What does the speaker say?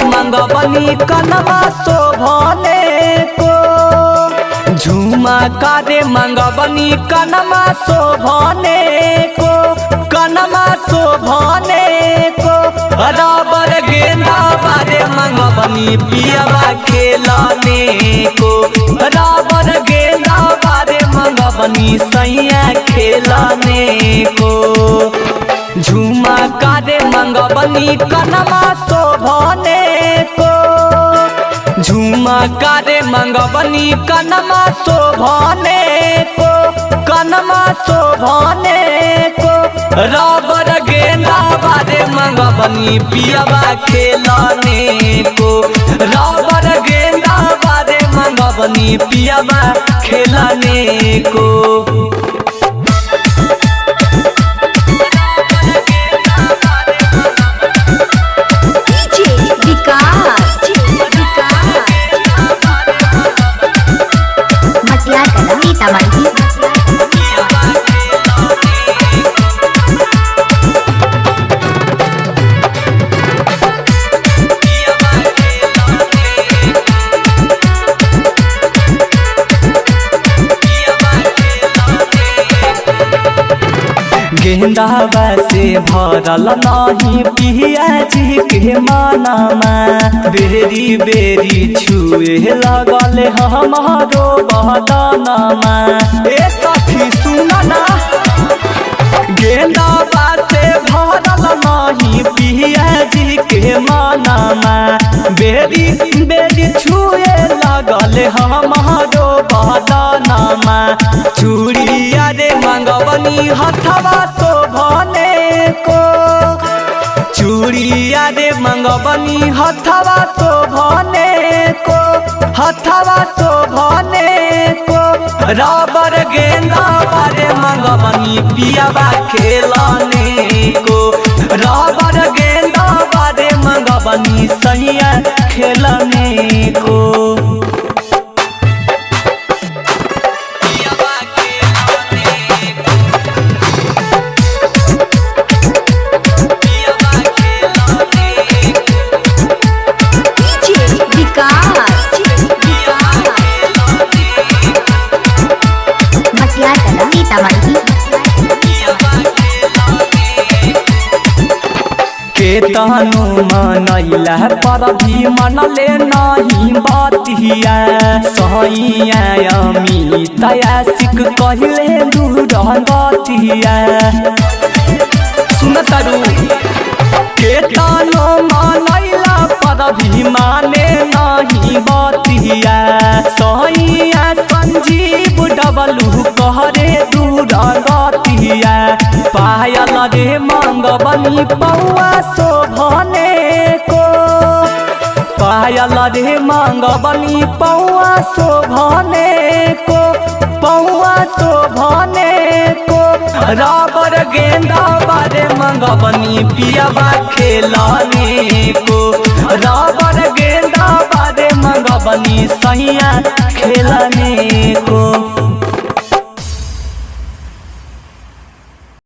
मंगबनी कनमा शोभने को। झुमका रे मंगबनी कनमा शोभने को, कनमा शोभने को। रबर गेंदा बारे मंगबनी पियवा खेलने को। रबर गेंदा बारे मंगबनी सैया खेलने को। झुमका रे मंगबनी कनमा शोभने को। झुमका रे मंगबनी कनमा शोभने को, कनमा शोभने को। रबर गेंदा बारे मंगबनी पियवा खेलने को। रबर गेंदा बारे मंगबनी पियवा खेलने को। गेंदावा से भरल नहीं पिया जी के मानमा। बेरी बेरी छुए लगल हमारो बदनमा। ए सखी सुन ना, गेंदावा से भरल नहीं पिया जी के मानमा। बेरी बेरी छुए लगल हमारो बदनमा। चूड़िया रे मंगबनी हथवा शोभने को। चूड़िया रे मंगबनी हथवा शोभने को, हथवा शोभने को। रबर गेंदा बारे मंगबनी पियवा खेलने को। रबर गेंदा बारे मंगबनी सैया खेलने को। केतनु मनैला पर भी मनले नहीं बतिया। सैया अमित आशिक कहले दूर गतिया। सुन तारू, केतनु मनैला पर भी माने नहीं बतिया। सैया संजीव डबलू कहरे दूर गतिया। पायल रे मंगबनी पौआ शोभने को। पायल रे मंगबनी पौआ शोभने को, पौआ शोभने को। रबर गेंदा बारे मंगबनी पियवा खेलने को। रबर गेंदा बारे मंगबनी सैया खेलने